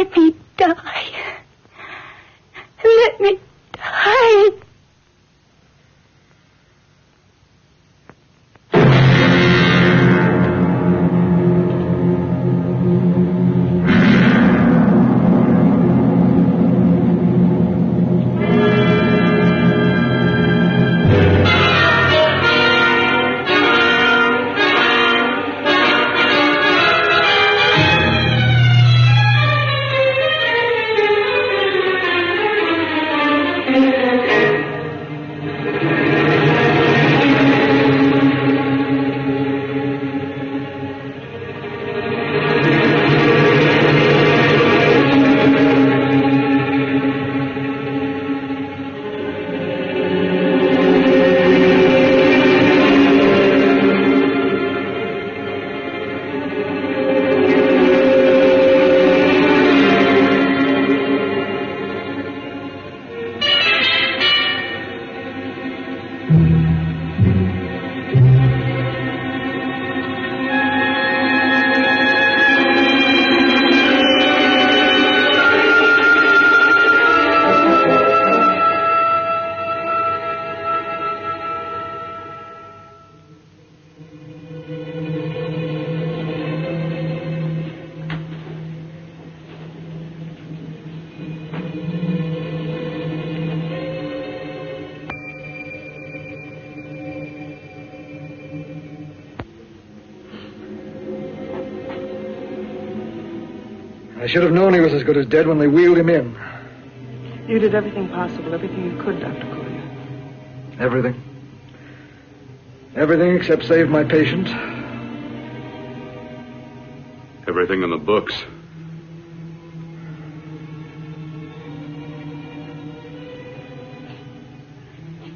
Let me die. Let me die. I should have known he was as good as dead when they wheeled him in. You did everything possible, everything you could, Dr. Collier. Everything. Everything except save my patient. Everything in the books.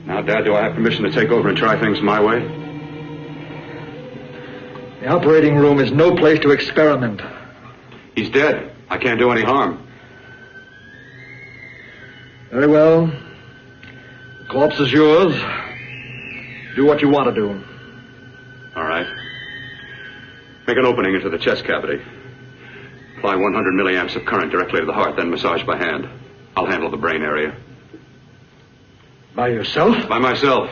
Now, Dad, do I have permission to take over and try things my way? The operating room is no place to experiment. He's dead. I can't do any harm. Very well. The corpse is yours. Do what you want to do. All right. Make an opening into the chest cavity. Apply 100 milliamps of current directly to the heart, then massage by hand. I'll handle the brain area. By yourself? By myself.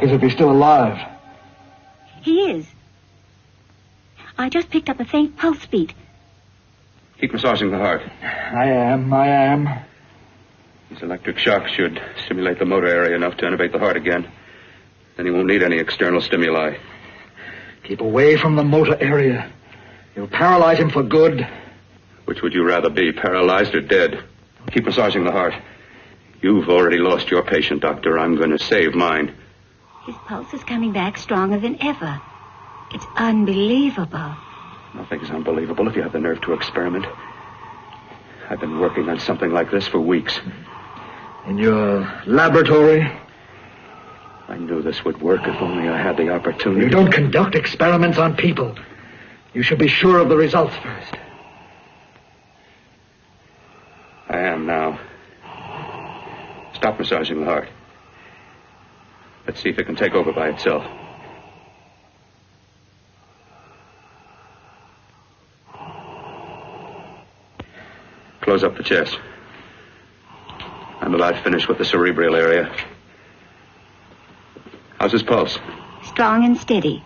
As if he's still alive. He is. I just picked up a faint pulse beat. Keep massaging the heart. I am. These electric shocks should stimulate the motor area enough to innervate the heart again. Then he won't need any external stimuli. Keep away from the motor area. You'll paralyze him for good. Which would you rather be, paralyzed or dead? Keep massaging the heart. You've already lost your patient, Doctor. I'm going to save mine. His pulse is coming back stronger than ever. It's unbelievable. Nothing's unbelievable if you have the nerve to experiment. I've been working on something like this for weeks. In your laboratory? I knew this would work if only I had the opportunity. You don't conduct experiments on people. You should be sure of the results first. I am now. Stop massaging the heart. Let's see if it can take over by itself. Close up the chest. I'm about finished with the cerebral area. How's his pulse? Strong and steady.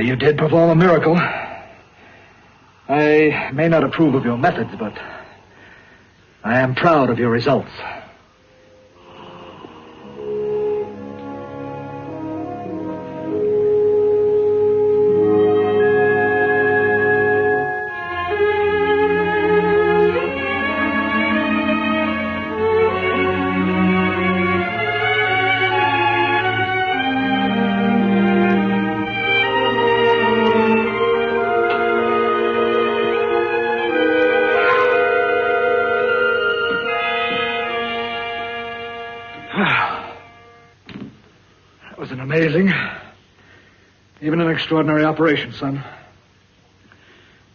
You did perform a miracle. I may not approve of your methods, but I am proud of your results. Amazing. Even an extraordinary operation, son.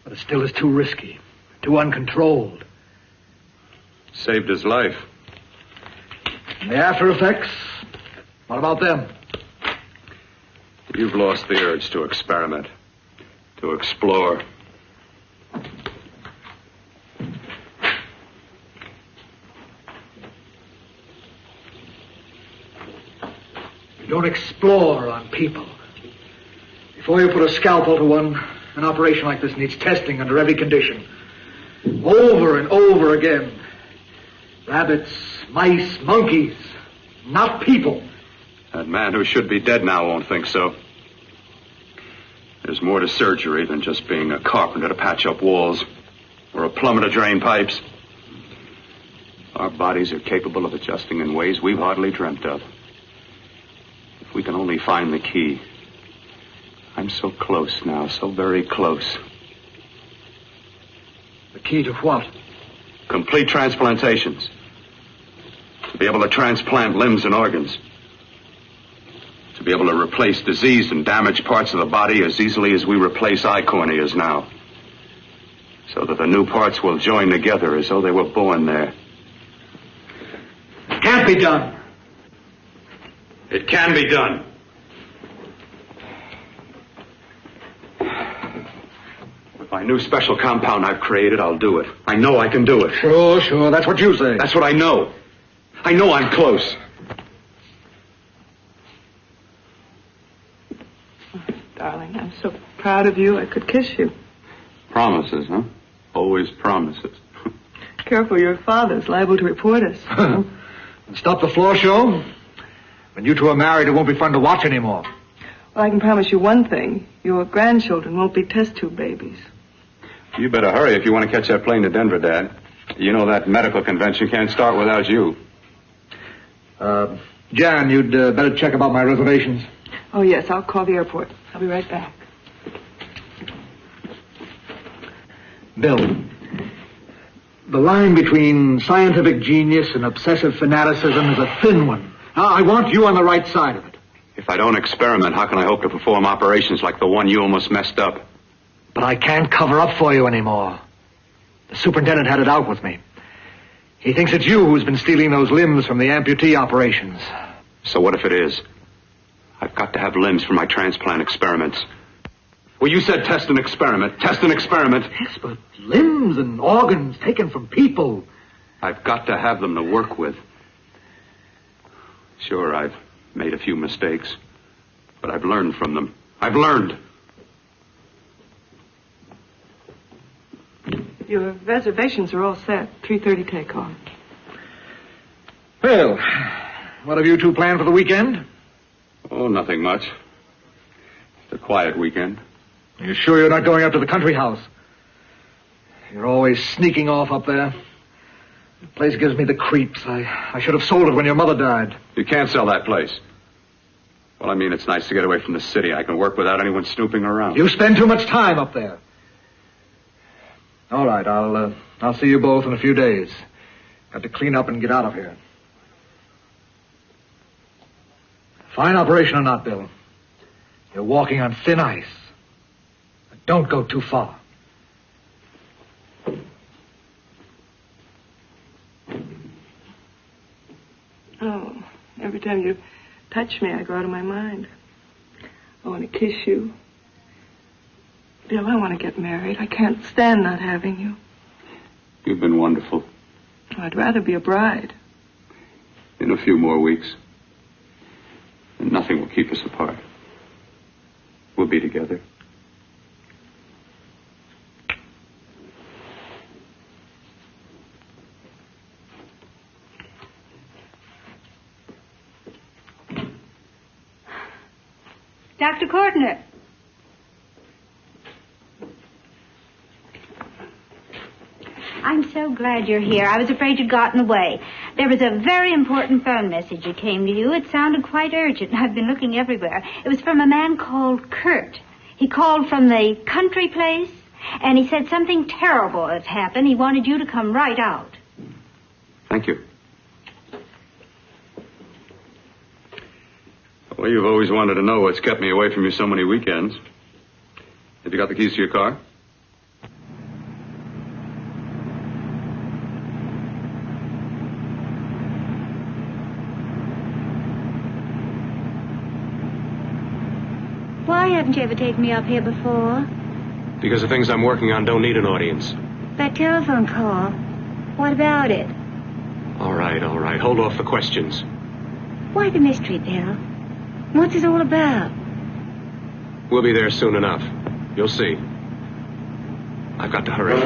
But it still is too risky, too uncontrolled. Saved his life. And the after effects? What about them? You've lost the urge to experiment, to explore. You don't explore on people. Before you put a scalpel to one, an operation like this needs testing under every condition. Over and over again. Rabbits, mice, monkeys, not people. That man who should be dead now won't think so. There's more to surgery than just being a carpenter to patch up walls or a plumber to drain pipes. Our bodies are capable of adjusting in ways we've hardly dreamt of. If we can only find the key. I'm so close now, so very close. The key to what? Complete transplantations. To be able to transplant limbs and organs. To be able to replace diseased and damaged parts of the body as easily as we replace eye corneas now. So that the new parts will join together as though they were born there. It can't be done. It can be done. With my new special compound I've created, I'll do it. I know I can do it. Sure. That's what you say. That's what I know. I know I'm close. Darling, I'm so proud of you, I could kiss you. Promises, huh? Always promises. Careful, your father's liable to report us. Stop the floor show. When you two are married, it won't be fun to watch anymore. Well, I can promise you one thing. Your grandchildren won't be test tube babies. You better hurry if you want to catch that plane to Denver, Dad. You know that medical convention can't start without you. Jan, you'd better check about my reservations. Oh, yes, I'll call the airport. I'll be right back. Bill, the line between scientific genius and obsessive fanaticism is a thin one. I want you on the right side of it. If I don't experiment, how can I hope to perform operations like the one you almost messed up? But I can't cover up for you anymore. The superintendent had it out with me. He thinks it's you who's been stealing those limbs from the amputee operations. So what if it is? I've got to have limbs for my transplant experiments. Well, you said test and experiment. Test and experiment. Yes, but limbs and organs taken from people. I've got to have them to work with. Sure, I've made a few mistakes, but I've learned from them. I've learned. Your reservations are all set. 3:30 takeoff. Well, what have you two planned for the weekend? Oh, nothing much. Just a quiet weekend. Are you sure you're not going up to the country house? You're always sneaking off up there. The place gives me the creeps. I should have sold it when your mother died. You can't sell that place. Well, I mean, it's nice to get away from the city. I can work without anyone snooping around. You spend too much time up there. All right, I'll see you both in a few days. Got to clean up and get out of here. Fine operation or not, Bill. You're walking on thin ice. But don't go too far. Oh, every time you touch me, I go out of my mind. I want to kiss you. Bill, I want to get married. I can't stand not having you. You've been wonderful. I'd rather be a bride. In a few more weeks. And nothing will keep us apart. We'll be together. Dr. Courtner. I'm so glad you're here. I was afraid you'd gotten away. There was a very important phone message that came to you. It sounded quite urgent. I've been looking everywhere. It was from a man called Kurt. He called from the country place, and he said something terrible has happened. He wanted you to come right out. Thank you. Well, you've always wanted to know what's kept me away from you so many weekends. Have you got the keys to your car? Why haven't you ever taken me up here before? Because the things I'm working on don't need an audience. That telephone call. What about it? All right. Hold off the questions. Why the mystery, Bill? What's it all about? We'll be there soon enough. You'll see. I've got to hurry.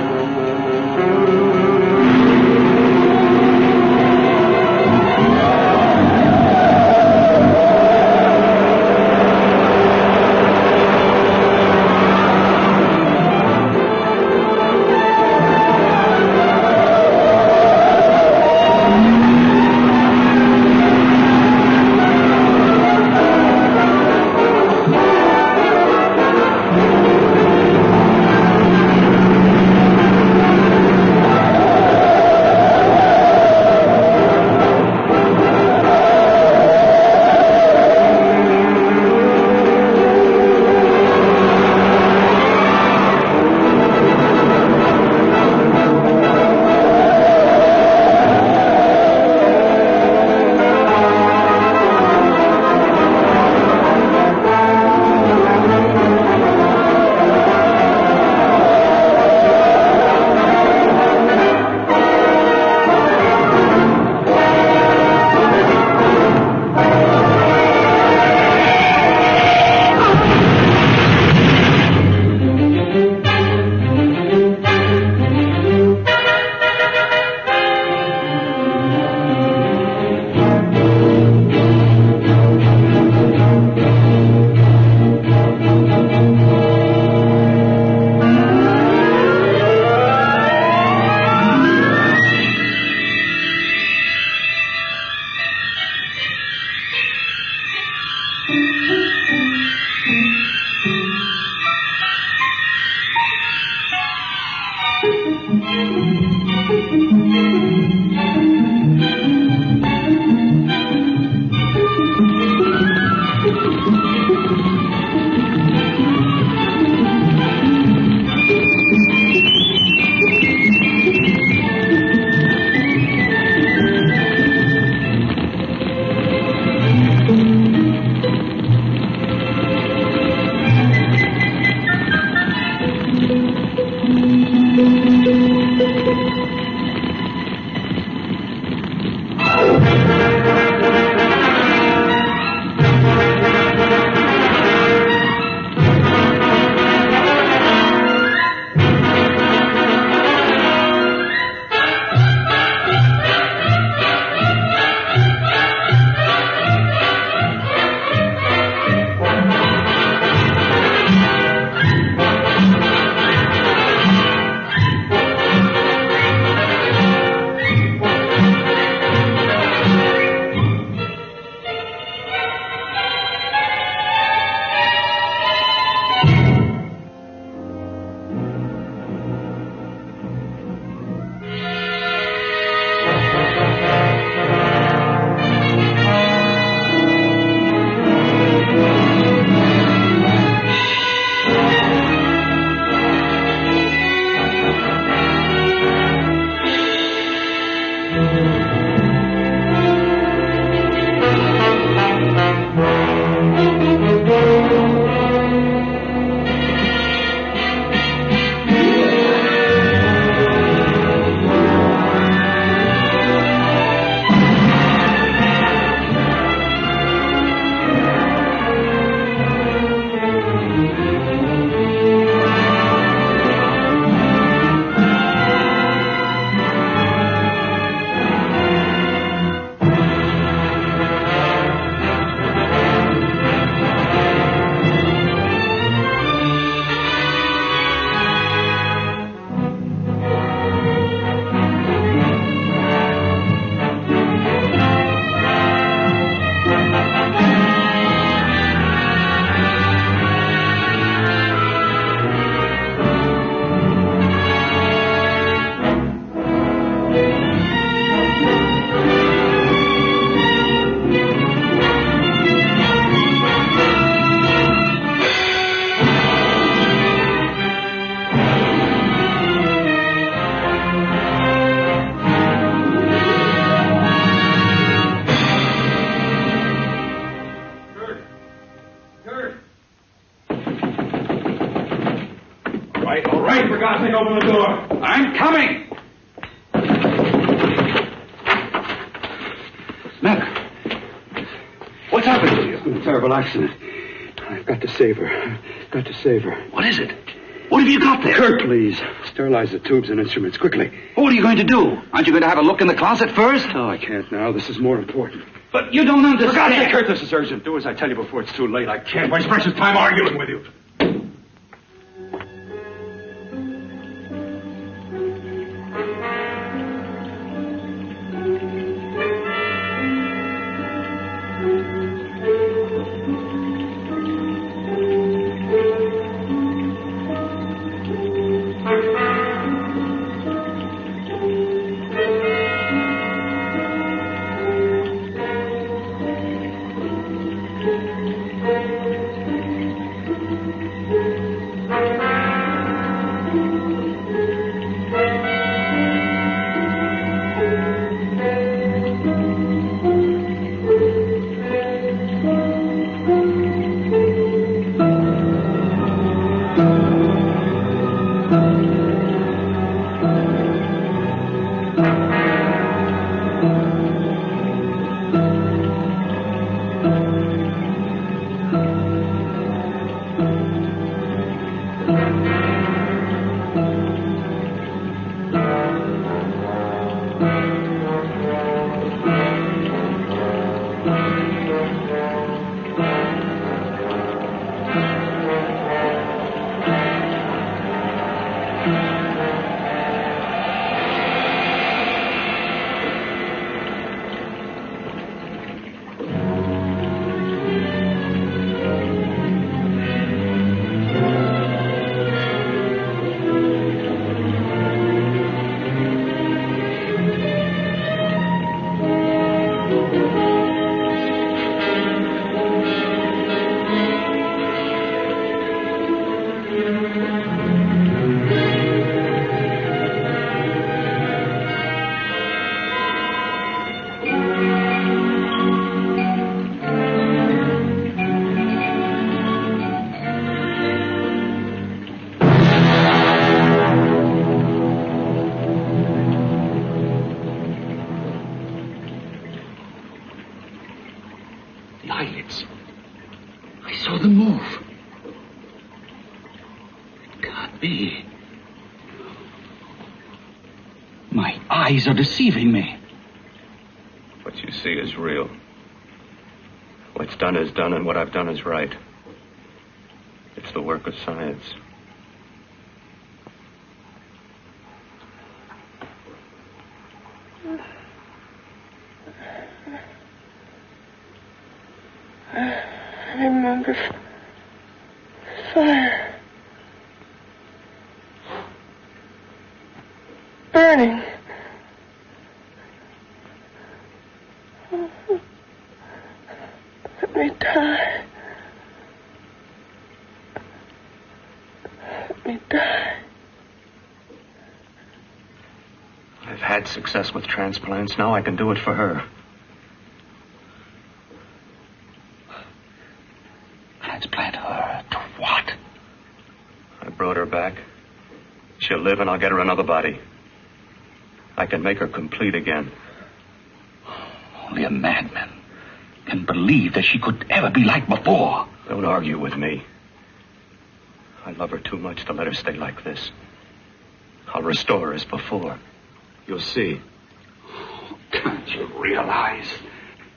matter? What's happened to you? A terrible accident. I've got to save her. Got to save her. What is it? What have you got there? Kurt, please. Sterilize the tubes and instruments quickly. What are you going to do? Aren't you going to have a look in the closet first? No, I can't now. This is more important. But you don't understand. For God's sake, Kurt, this is urgent. Do as I tell you before it's too late. I can't waste precious time arguing with you. Eyes are deceiving me. What you see is real. What's done is done, and what I've done is right. It's the work of science. I remember fire. Burning. Let me die. Let me die. I've had success with transplants. Now I can do it for her. Transplant her to what? I brought her back. She'll live and I'll get her another body. I can make her complete again. Only a madman can believe that she could ever be like before. Don't argue with me. I love her too much to let her stay like this. I'll restore her as before. You'll see. Can't you realize?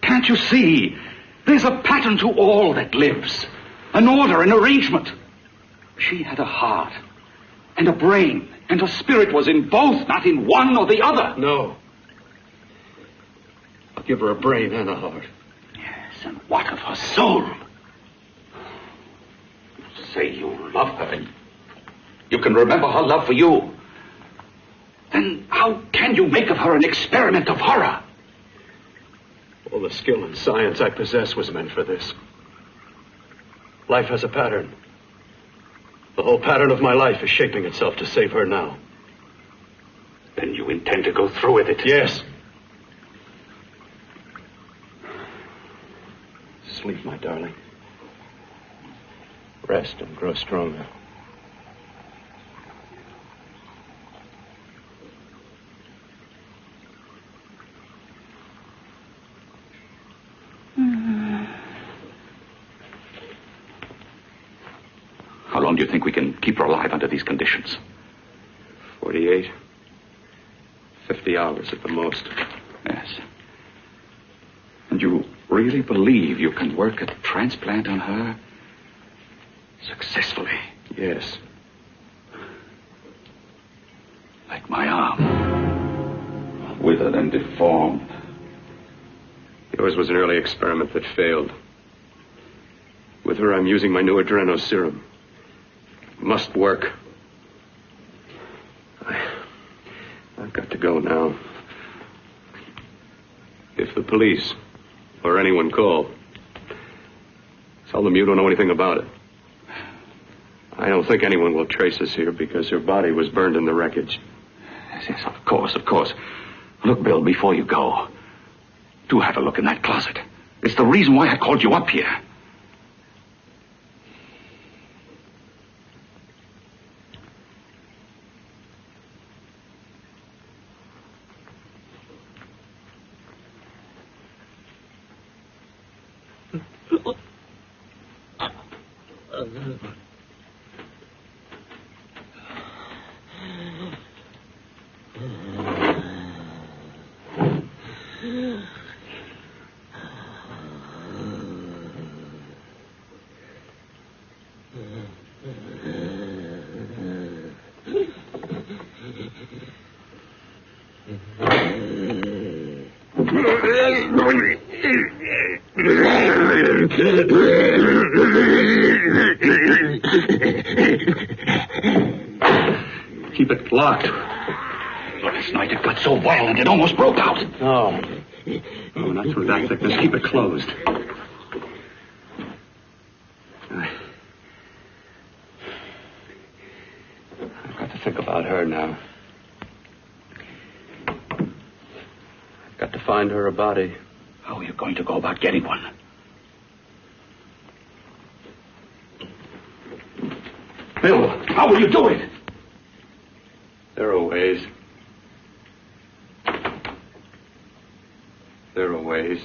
Can't you see? There's a pattern to all that lives. An order, an arrangement. She had a heart and a brain, and her spirit was in both, not in one or the other. No. I'll give her a brain and a heart. Yes, and what of her soul? You say you love her, and you can remember her love for you. Then how can you make of her an experiment of horror? All the skill and science I possess was meant for this. Life has a pattern. The whole pattern of my life is shaping itself to save her now. Then you intend to go through with it? Yes. Sleep, my darling. Rest and grow stronger. long do you think we can keep her alive under these conditions? 48. 50 hours at the most. Yes. And you really believe you can work a transplant on her successfully? Yes. Like my arm. Withered and deformed. Yours was an early experiment that failed. With her, I'm using my new adreno serum. It must work. I've got to go now. If the police or anyone call, tell them you don't know anything about it. I don't think anyone will trace us here because her body was burned in the wreckage. Yes, of course, of course. Look, Bill, before you go, do have a look in that closet. It's the reason why I called you up here. Keep it locked. Last night it got so violent it almost broke out. Oh, not through that thickness. Keep it closed. I've got to think about her now. I've got to find her a body. How are you going to go about getting one? Bill, how will you do it? There are ways. There are ways.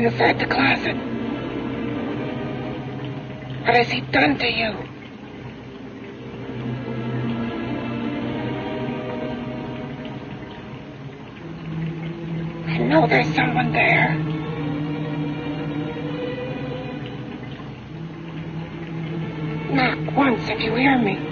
hiding inside the closet. What has he done to you? I know there's someone there. Knock once if you hear me.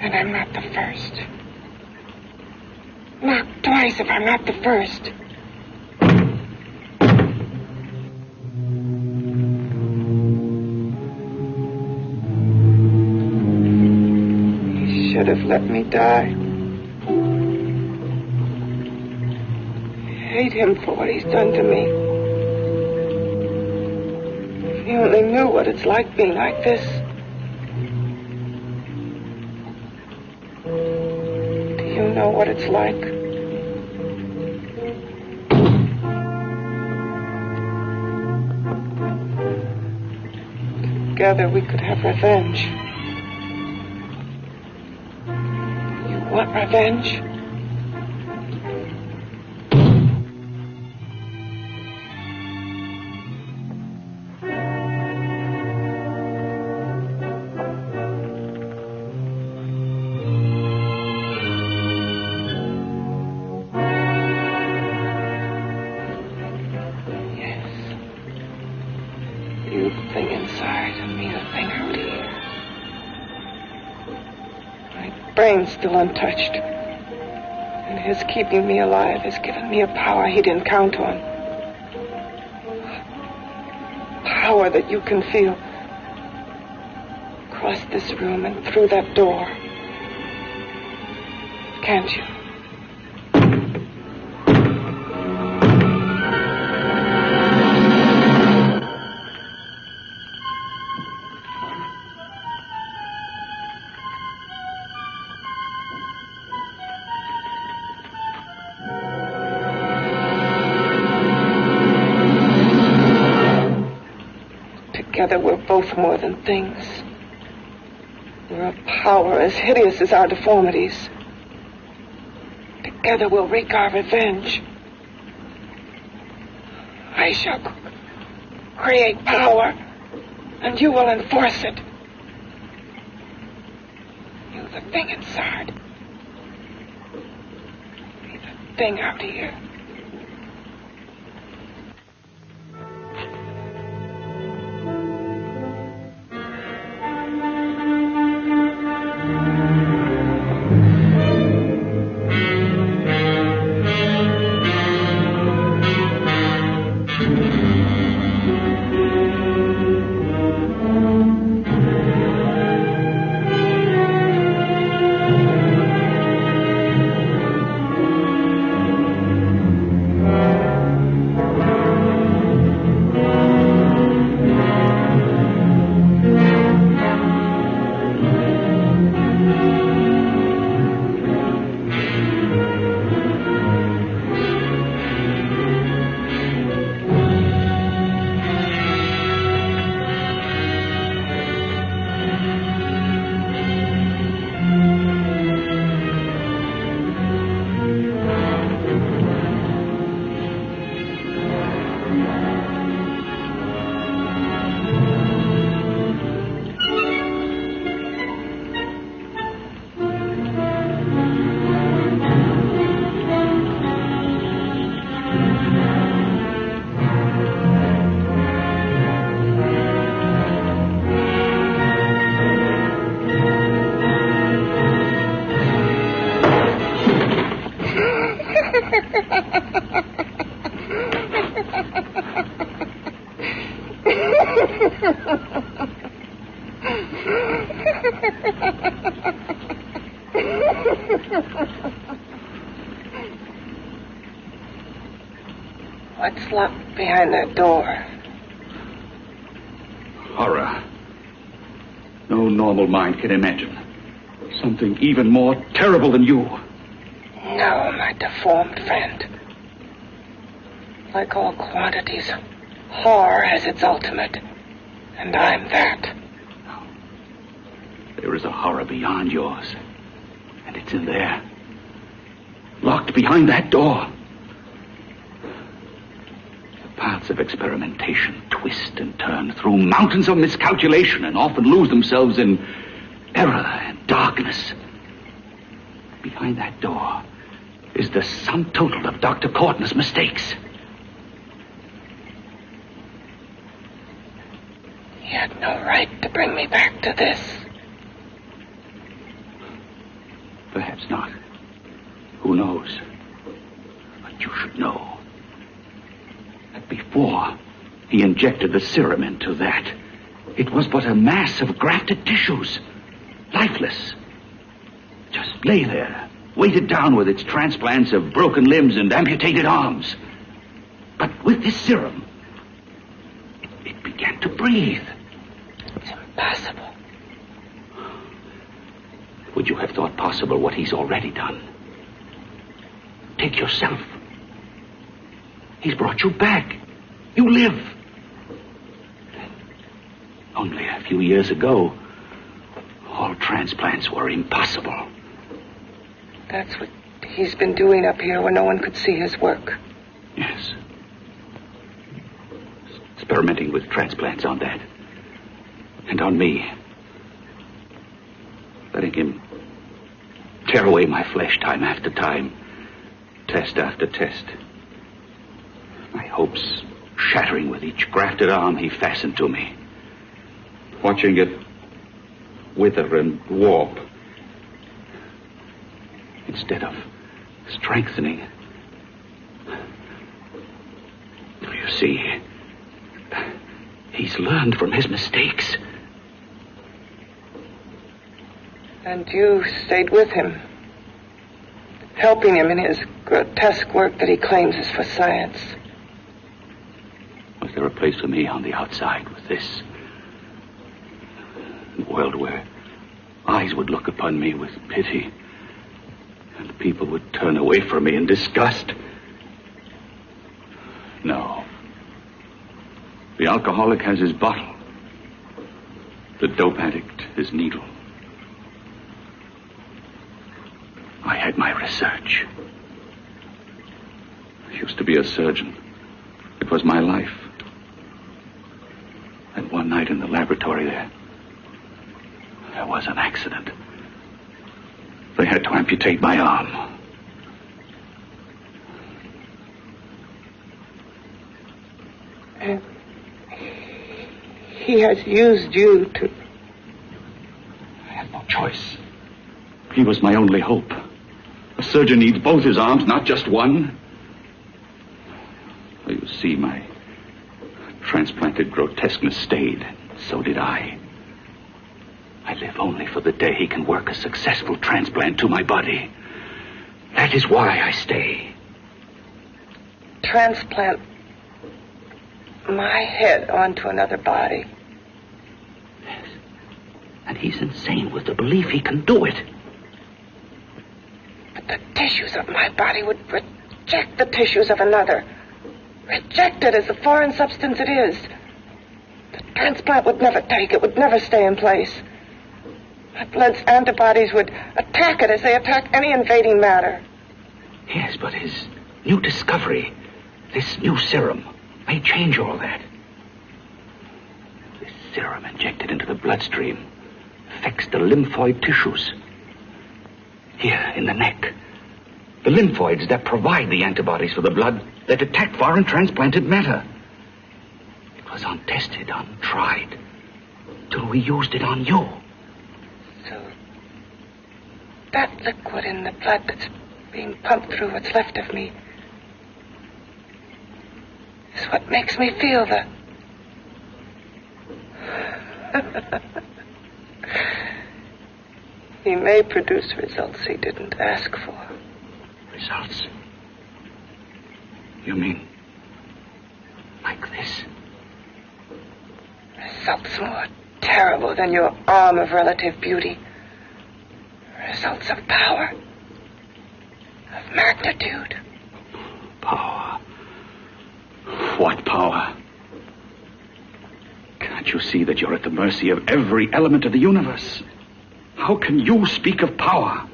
And I'm not the first. Knock twice if I'm not the first. He should have let me die. I hate him for what he's done to me. If he only knew what it's like being like this. You know what it's like. Together we could have revenge. You want revenge? You the thing inside and me the thing out here. My brain's still untouched. And his keeping me alive has given me a power he didn't count on. Power that you can feel. Across this room and through that door. Can't you? Together we're both more than things. We're a power as hideous as our deformities. Together we'll wreak our revenge. I shall create power, and you will enforce it. You the thing inside. Me the thing out here. What's locked behind that door? Horror. No normal mind can imagine. Something even more terrible than you. No, my deformed friend. Like all quantities, horror has its ultimate. And I'm that. There is a horror beyond yours. And it's in there. Locked behind that door. The paths of experimentation twist and turn through mountains of miscalculation and often lose themselves in error and darkness. Behind that door is the sum total of Dr. Courtney's mistakes. He had no right to bring me back to this. Perhaps not. Who knows? But you should know that before he injected the serum into that, it was but a mass of grafted tissues, lifeless. Just lay there, weighted down with its transplants of broken limbs and amputated arms. But with this serum, it began to breathe. It's impossible. Would you have thought possible what he's already done? Take yourself. He's brought you back. You live. Only a few years ago, all transplants were impossible. That's what he's been doing up here where no one could see his work. Yes. Experimenting with transplants on that. And on me. Letting him tear away my flesh time after time. Test after test. My hopes shattering with each grafted arm he fastened to me. Watching it wither and warp. Instead of strengthening. You see, he's learned from his mistakes. And you stayed with him, helping him in his grotesque work that he claims is for science. Was there a place for me on the outside with this? A world where eyes would look upon me with pity and people would turn away from me in disgust? No. The alcoholic has his bottle. The dope addict his needle. I had my research. I used to be a surgeon. It was my life. And one night in the laboratory there was an accident. They had to amputate my arm. And he has used you to... I had no choice. He was my only hope. A surgeon needs both his arms, not just one. You see, my transplanted grotesqueness stayed. So did I. I live only for the day he can work a successful transplant to my body. That is why I stay. Transplant my head onto another body. Yes. And he's insane with the belief he can do it. The tissues of my body would reject the tissues of another. Reject it as the foreign substance it is. The transplant would never take it, would never stay in place. My blood's antibodies would attack it as they attack any invading matter. Yes, but his new discovery, this new serum, may change all that. This serum injected into the bloodstream affects the lymphoid tissues. Here, in the neck. The lymphoids that provide the antibodies for the blood that attack foreign transplanted matter. It was untested, untried, till we used it on you. So, that liquid in the blood that's being pumped through what's left of me is what makes me feel the... He may produce results he didn't ask for. Results? You mean like this? Results more terrible than your arm of relative beauty. Results of power, of magnitude. Power? What power? Can't you see that you're at the mercy of every element of the universe? How can you speak of power?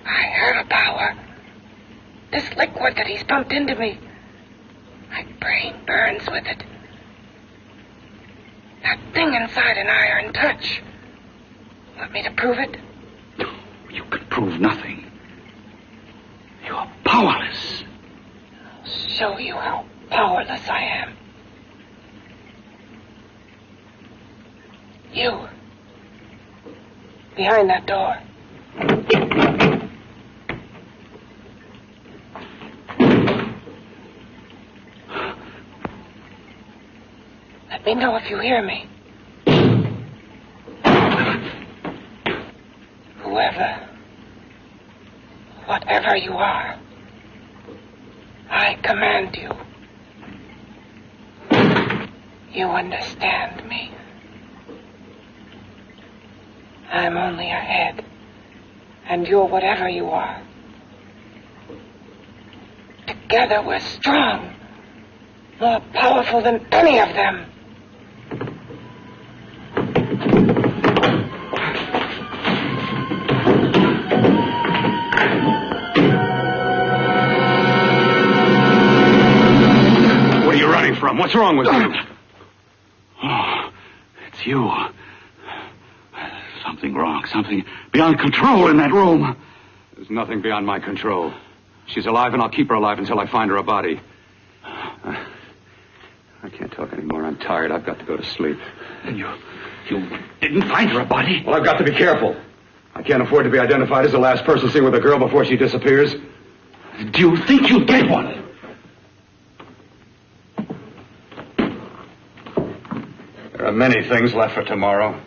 I have a power. This liquid that he's pumped into me. My brain burns with it. That thing inside an iron touch. Want me to prove it? You can prove nothing. You're powerless. I'll show you how powerless I am. You. Behind that door. Let me know if you hear me. Whoever, whatever you are, I command you. You understand me. I'm only a head, and you're whatever you are. Together we're strong, more powerful than any of them. What are you running from? What's wrong with you? Oh, it's you. Something wrong. Something beyond control in that room. There's nothing beyond my control. She's alive, and I'll keep her alive until I find her a body. I can't talk anymore. I'm tired. I've got to go to sleep. And you didn't find her a body? Well, I've got to be careful. I can't afford to be identified as the last person seen with a girl before she disappears. Do you think you'll get one? There are many things left for tomorrow.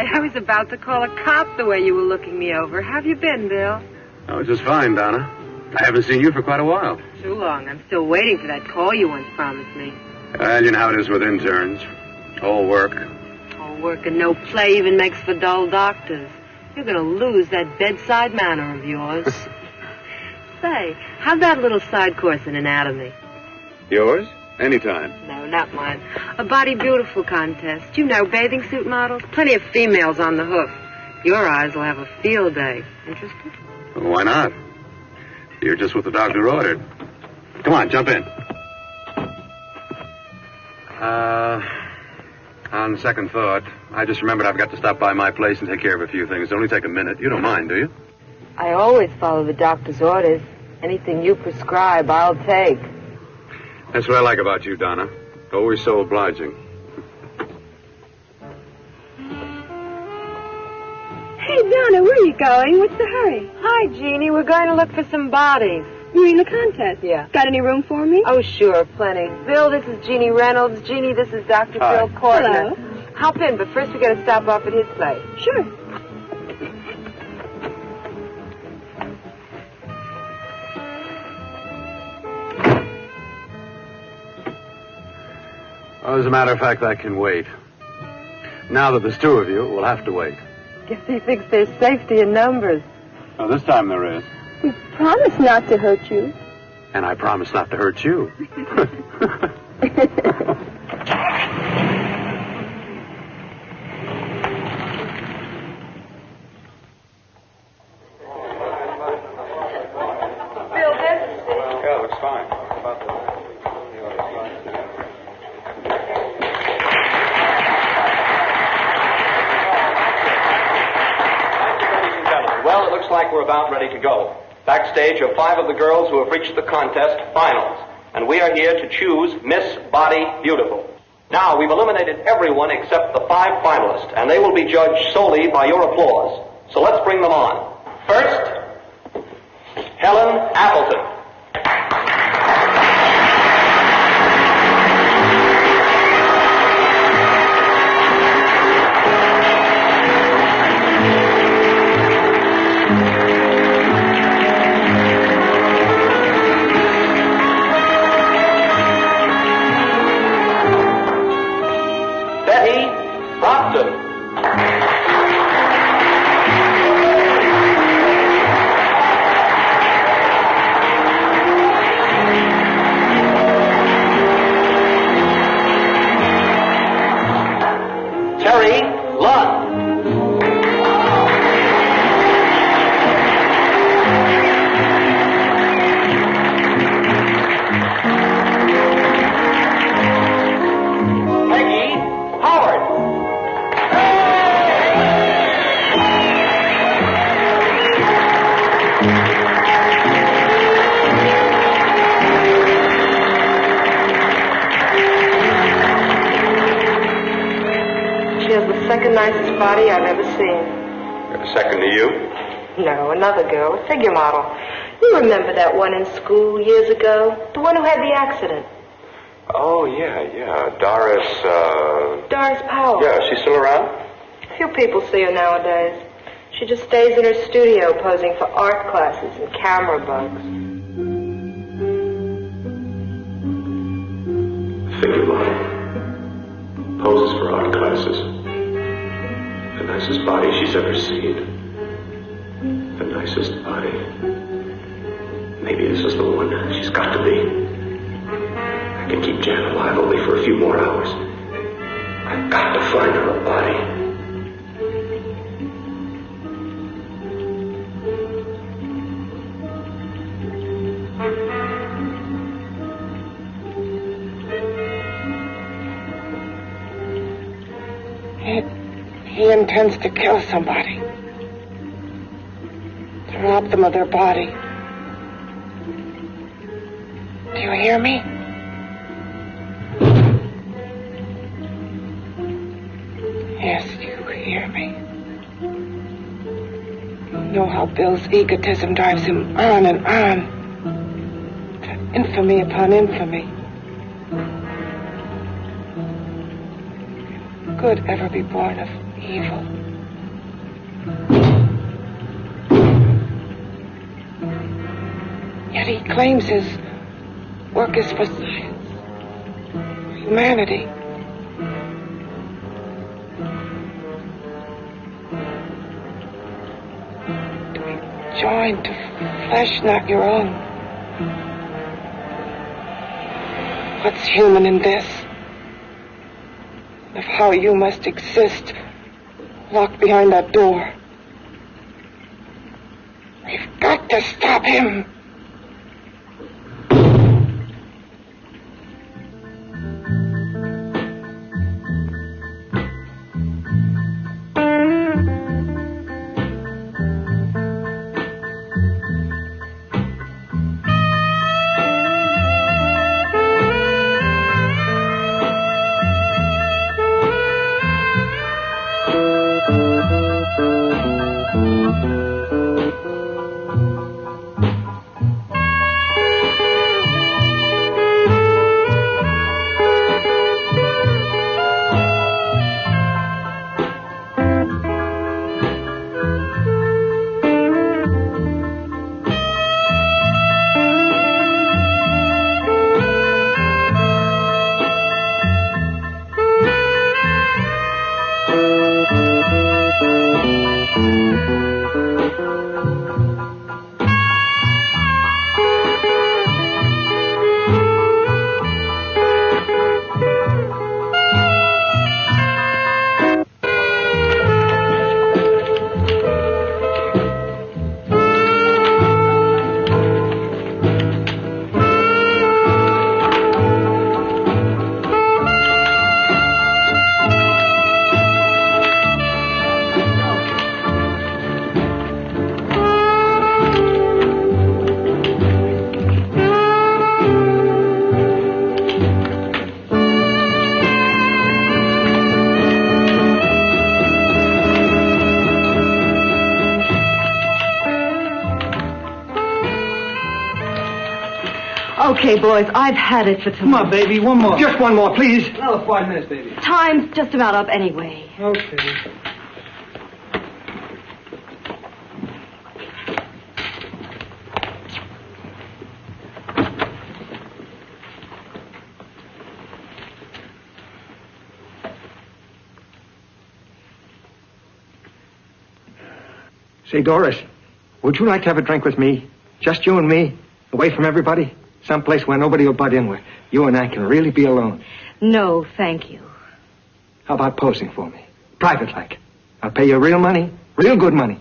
I was about to call a cop the way you were looking me over. How have you been, Bill? Oh, just fine, Donna. I haven't seen you for quite a while. Too long. I'm still waiting for that call you once promised me. Well, you know how it is with interns. All work. All work and no play even makes for dull doctors. You're going to lose that bedside manner of yours. Say, how's that little side course in anatomy? Yours? Anytime. No, not mine. A Body Beautiful contest. You know, bathing suit models. Plenty of females on the hoof. Your eyes will have a field day. Interested? Well, why not? You're just what the doctor ordered. Come on, jump in. On second thought, I just remembered I've got to stop by my place and take care of a few things. It'll only take a minute. You don't mind, do you? I always follow the doctor's orders. Anything you prescribe, I'll take. That's what I like about you, Donna. Always so obliging. Hey, Donna, where are you going? What's the hurry? Hi, Jeannie. We're going to look for some bodies. You mean the contest? Yeah. Got any room for me? Oh, sure, plenty. Bill, this is Jeannie Reynolds. Jeannie, this is Dr. Hi. Bill Cortner. Hello. Hop in, but first we got to stop off at his place. Sure. Well, as a matter of fact, I can wait. Now that there's two of you, we'll have to wait. Guess he thinks there's safety in numbers. Well, this time there is. We promise not to hurt you. And I promise not to hurt you. Yeah, looks fine. Well, it looks like we're about ready to go. Backstage are 5 of the girls who have reached the contest finals, and we are here to choose Miss Body Beautiful. Now, we've eliminated everyone except the 5 finalists, and they will be judged solely by your applause. So let's bring them on. First, Helen Appleton. Nicest body I've ever seen. Second to you? No, another girl, a figure model. You remember that one in school years ago? The one who had the accident. Oh, yeah. Doris Powell. Yeah, she's still around? Few people see her nowadays. She just stays in her studio posing for art classes and camera bugs. Figure model. Poses for art classes. The nicest body she's ever seen. The nicest body. Maybe this is the one she's got to be. I can keep Jan alive only for a few more hours. I've got to find her a body. He intends to kill somebody. To rob them of their body. Do you hear me? Yes, you hear me. You know how Bill's egotism drives him on and on. To infamy upon infamy. Could ever be born of evil. Yet he claims his work is for science, for humanity. To be joined to flesh not your own. What's human in this? Of how you must exist locked behind that door. We've got to stop him. Okay, boys, I've had it for tonight. Come on, baby, one more. Just one more, please. Another 5 minutes, baby. Time's just about up anyway. Okay. Say, Doris, would you like to have a drink with me? Just you and me, away from everybody? Someplace where nobody will butt in, where you and I can really be alone. No, thank you. How about posing for me? Private like. I'll pay you real money, real good money.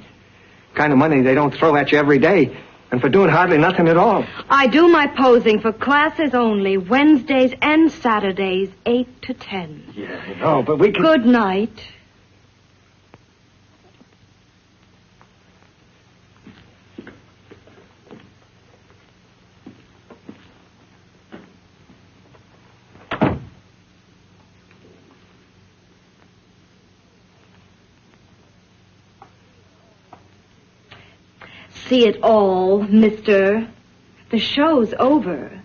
Kind of money they don't throw at you every day, and for doing hardly nothing at all. I do my posing for classes only, Wednesdays and Saturdays, 8 to 10. Yeah, I know, but we can... Good night. See it all, mister. The show's over.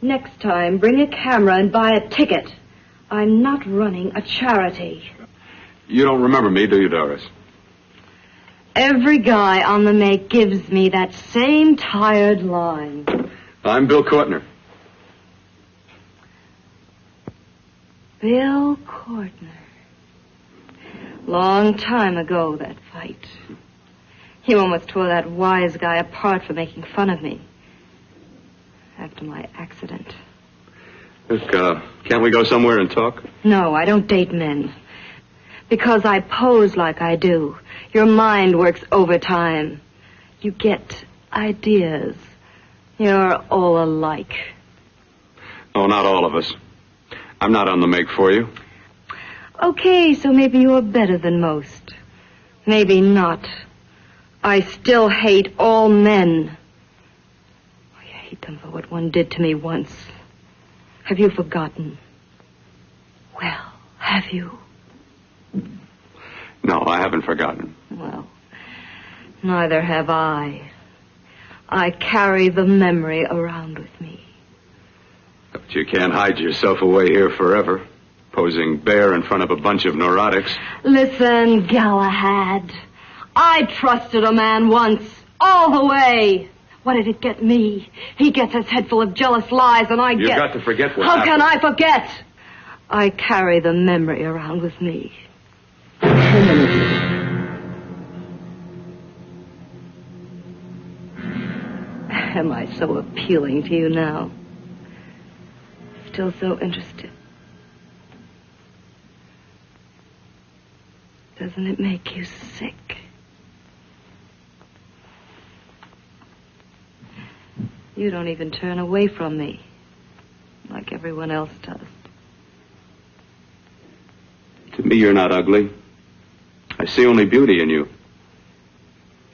Next time, bring a camera and buy a ticket. I'm not running a charity. You don't remember me, do you, Doris? Every guy on the make gives me that same tired line. I'm Bill Courtner. Bill Courtner. Long time ago, that fight. You almost tore that wise guy apart for making fun of me. After my accident. Look, can't we go somewhere and talk? No, I don't date men. Because I pose like I do. Your mind works overtime. You get ideas. You're all alike. Oh, not all of us. I'm not on the make for you. Okay, so maybe you're better than most. Maybe not. I still hate all men. I hate them for what one did to me once. Have you forgotten? Well, have you? No, I haven't forgotten. Well, neither have I. I carry the memory around with me. But you can't hide yourself away here forever, posing bare in front of a bunch of neurotics. Listen, Galahad. I trusted a man once, all the way. What did it get me? He gets his head full of jealous lies, and I get... You've got to forget what How happened. can I forget? I carry the memory around with me. Am I so appealing to you now? Still so interested? Doesn't it make you sick? You don't even turn away from me, like everyone else does. To me, you're not ugly. I see only beauty in you.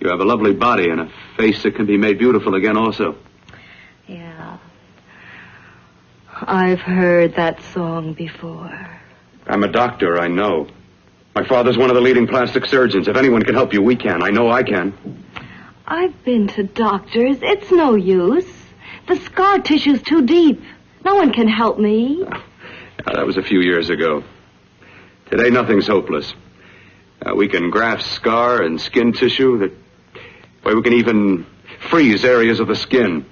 You have a lovely body and a face that can be made beautiful again also. Yeah. I've heard that song before. I'm a doctor, I know. My father's one of the leading plastic surgeons. If anyone can help you, we can. I know I can. I've been to doctors. It's no use. The scar tissue's too deep. No one can help me. That was a few years ago. Today, nothing's hopeless. We can graft scar and skin tissue. We can even freeze areas of the skin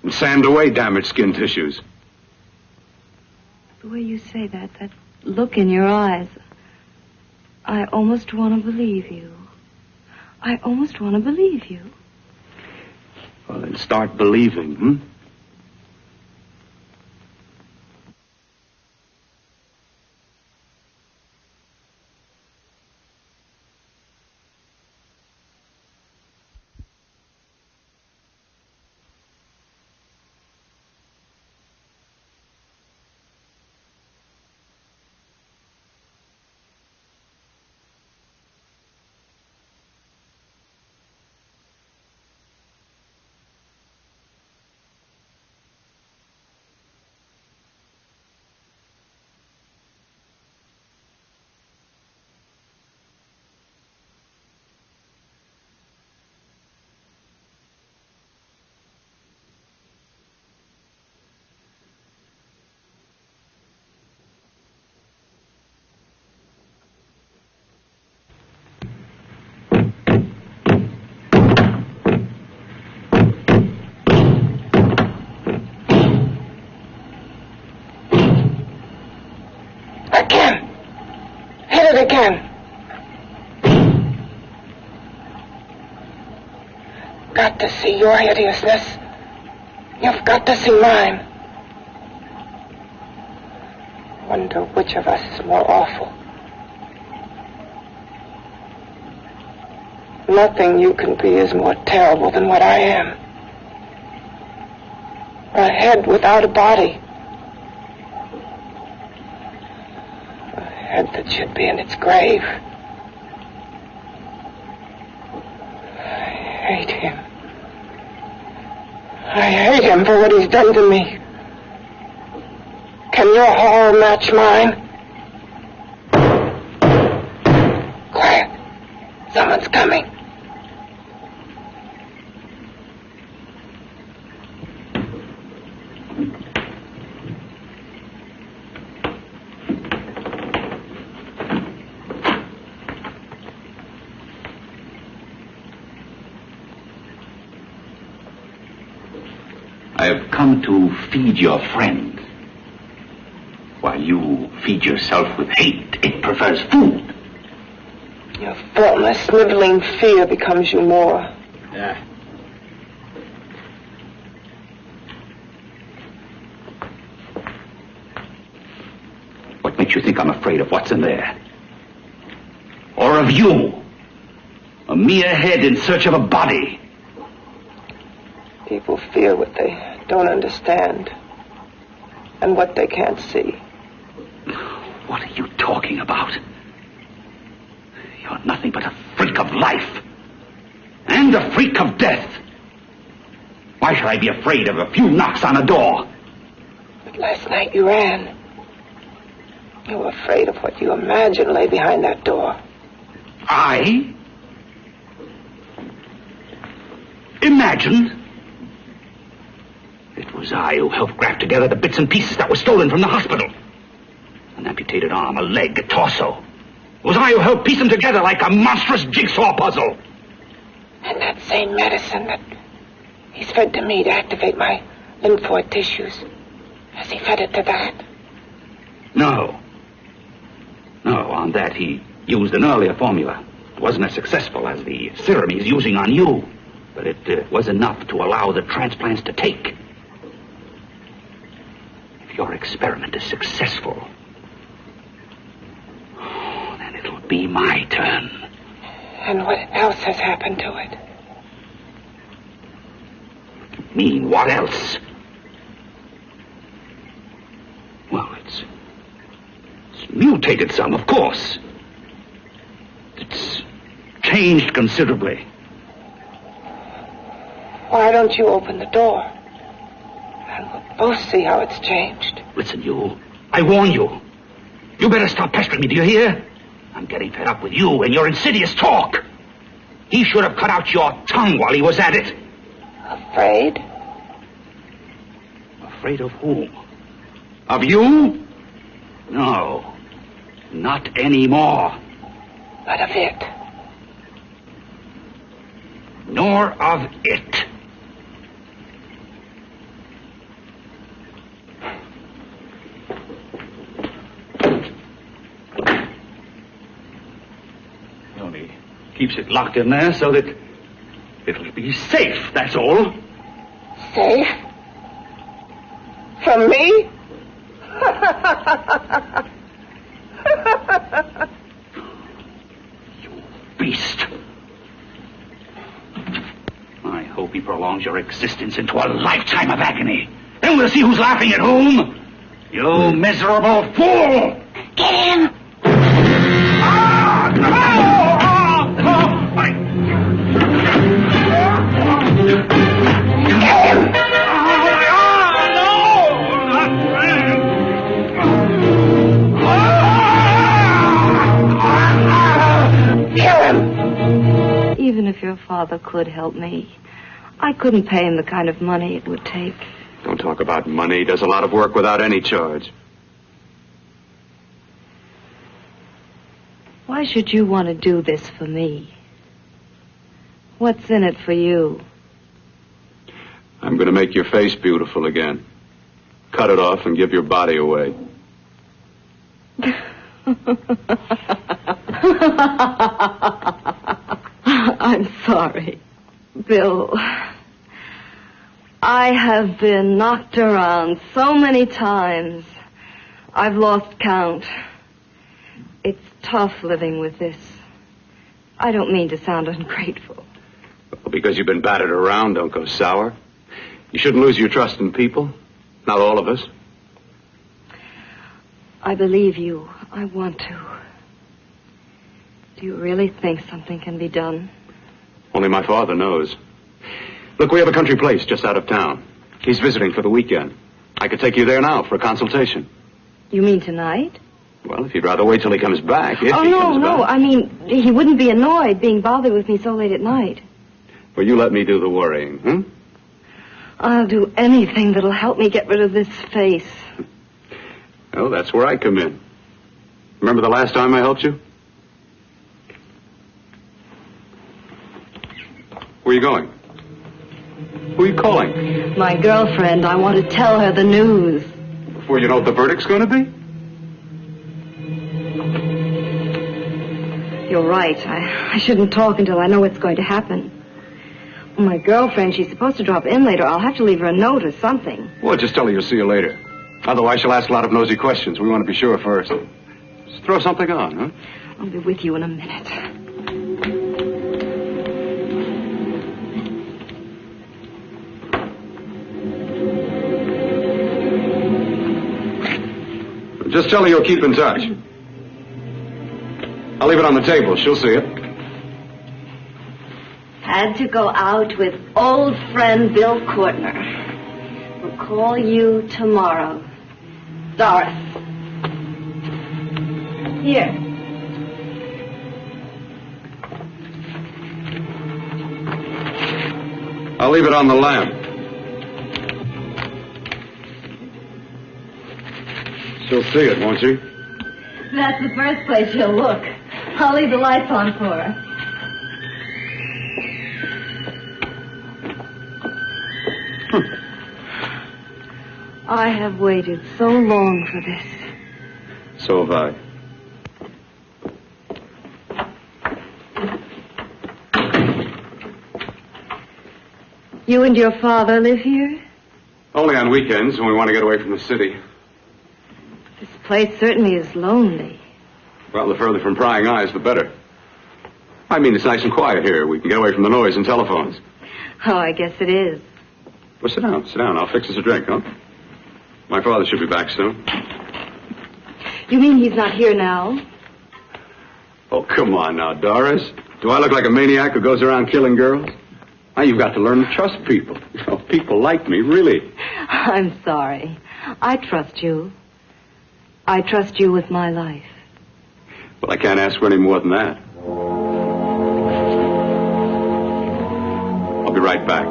and sand away damaged skin tissues. The way you say that look in your eyes, I almost want to believe you. I almost want to believe you. Well, then start believing, hmm? again. Got to see your hideousness. You've got to see mine. Wonder which of us is more awful. Nothing you can be is more terrible than what I am. A head without a body. A head that should be in its grave. I hate him. I hate him for what he's done to me. Can your horror match mine? Quiet. Someone's coming. I have come to feed your friend. While you feed yourself with hate, it prefers food. Your thoughtless, sniveling fear becomes you more. Yeah. What makes you think I'm afraid of what's in there? Or of you? A mere head in search of a body. People fear what they don't understand and what they can't see. What are you talking about? You're nothing but a freak of life and a freak of death. Why should I be afraid of a few knocks on a door? But last night you ran. You were afraid of what you imagined lay behind that door. I? Imagined? It was I who helped graft together the bits and pieces that were stolen from the hospital. An amputated arm, a leg, a torso. It was I who helped piece them together like a monstrous jigsaw puzzle. And that same medicine that he's fed to me to activate my lymphoid tissues. Has he fed it to that? No. No, on that he used an earlier formula. It wasn't as successful as the serum he's using on you. But it was enough to allow the transplants to take. If your experiment is successful, then it'll be my turn. And what else has happened to it? You mean, what else? Well, it's mutated some, of course. It's changed considerably. Why don't you open the door? And we'll both see how it's changed. Listen, you. I warn you. You better stop pestering me, do you hear? I'm getting fed up with you and your insidious talk. He should have cut out your tongue while he was at it. Afraid? Afraid of whom? Of you? No. Not anymore. But of it. Nor of it. He only keeps it locked in there so that it'll be safe, that's all. Safe? From me? You beast. I hope he prolongs your existence into a lifetime of agony. Then we'll see who's laughing at whom. You miserable fool! Get him! Even if your father could help me, I couldn't pay him the kind of money it would take. Don't talk about money. He does a lot of work without any charge. Why should you want to do this for me? What's in it for you? I'm going to make your face beautiful again. Cut it off and give your body away. I'm sorry, Bill. I have been knocked around so many times. I've lost count. It's tough living with this. I don't mean to sound ungrateful. Well, because you've been battered around, don't go sour. You shouldn't lose your trust in people. Not all of us. I believe you. I want to. Do you really think something can be done? Only my father knows. Look, we have a country place just out of town. He's visiting for the weekend. I could take you there now for a consultation. You mean tonight? Well, if you'd rather wait till he comes back. If he comes no. back. I mean, he wouldn't be annoyed being bothered with me so late at night. Well, you let me do the worrying, hmm? I'll do anything that'll help me get rid of this face. Well, that's where I come in. Remember the last time I helped you? Where are you going? Who are you calling? My girlfriend. I want to tell her the news. Before you know what the verdict's going to be? You're right. I shouldn't talk until I know what's going to happen. My girlfriend, she's supposed to drop in later. I'll have to leave her a note or something. Well, just tell her you'll see her later. Otherwise, she'll ask a lot of nosy questions. We want to be sure first. Just throw something on, huh? I'll be with you in a minute. Just tell her you'll keep in touch. I'll leave it on the table. She'll see it. Had to go out with old friend Bill Courtner. We'll call you tomorrow. Doris. Here. I'll leave it on the lamp. She'll see it, won't she? That's the first place she'll look. I'll leave the lights on for her. I have waited so long for this. So have I. You and your father live here? Only on weekends when we want to get away from the city. This place certainly is lonely. Well, the further from prying eyes, the better. I mean, it's nice and quiet here. We can get away from the noise and telephones. Oh, I guess it is. Well, sit down. Sit down. I'll fix us a drink, huh? My father should be back soon. You mean he's not here now? Oh, come on now, Doris. Do I look like a maniac who goes around killing girls? Now, you've got to learn to trust people. You know, people like me, really. I'm sorry. I trust you. I trust you with my life. Well, I can't ask for any more than that. I'll be right back.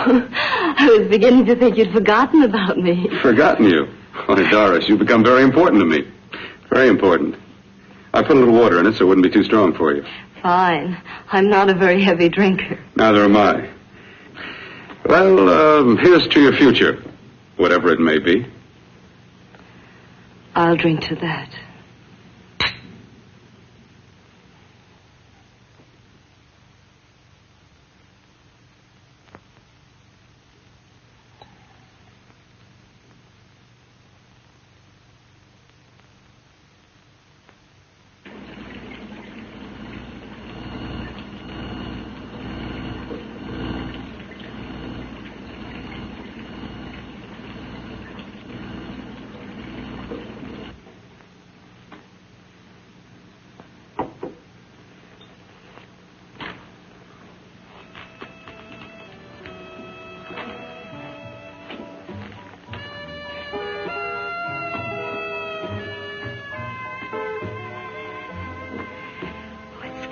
I was beginning to think you'd forgotten about me. Forgotten you? Why, Doris, you've become very important to me. Very important. I put a little water in it so it wouldn't be too strong for you. Fine. I'm not a very heavy drinker. Neither am I. Well, here's to your future, whatever it may be. I'll drink to that.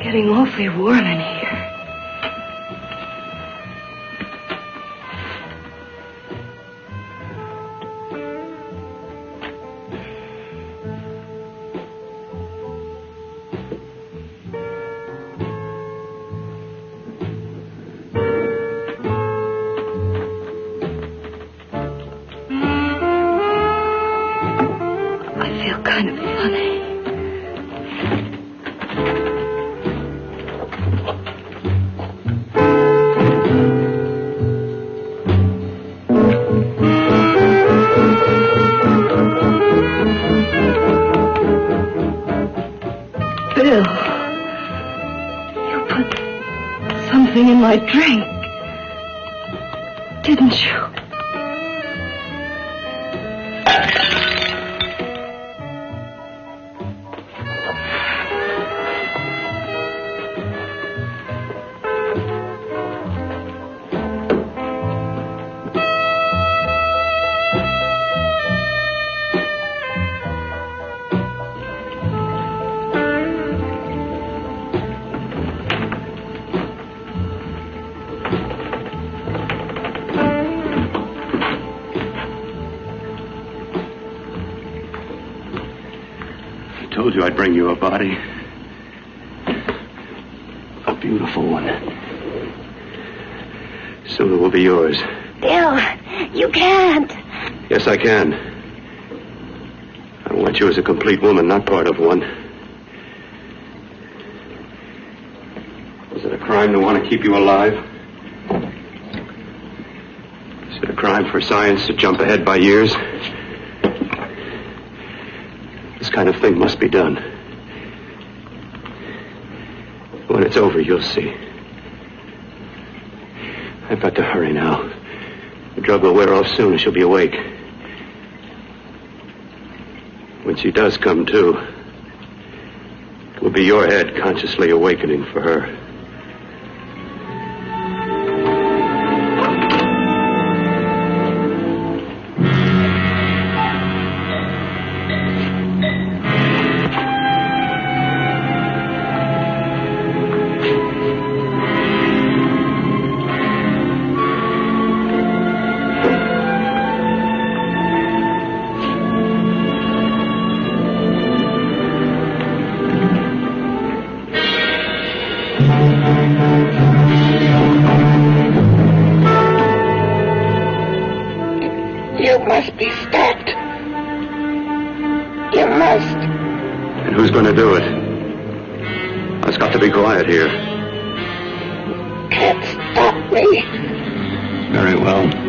Getting awfully warm in here. I feel kind of funny. Bill, you put something in my drink, didn't you? I told you I'd bring you a body. A beautiful one. Soon it will be yours. Bill, you can't. Yes, I can. I want you as a complete woman, not part of one. Is it a crime to want to keep you alive? Is it a crime for science to jump ahead by years? This kind of thing must be done. When it's over, you'll see. I've got to hurry now. The drug will wear off soon and she'll be awake. When she does come to, it will be your head consciously awakening for her. You must be stopped. You must. And who's going to do it? It's got to be quiet here. Can't stop me. Very well.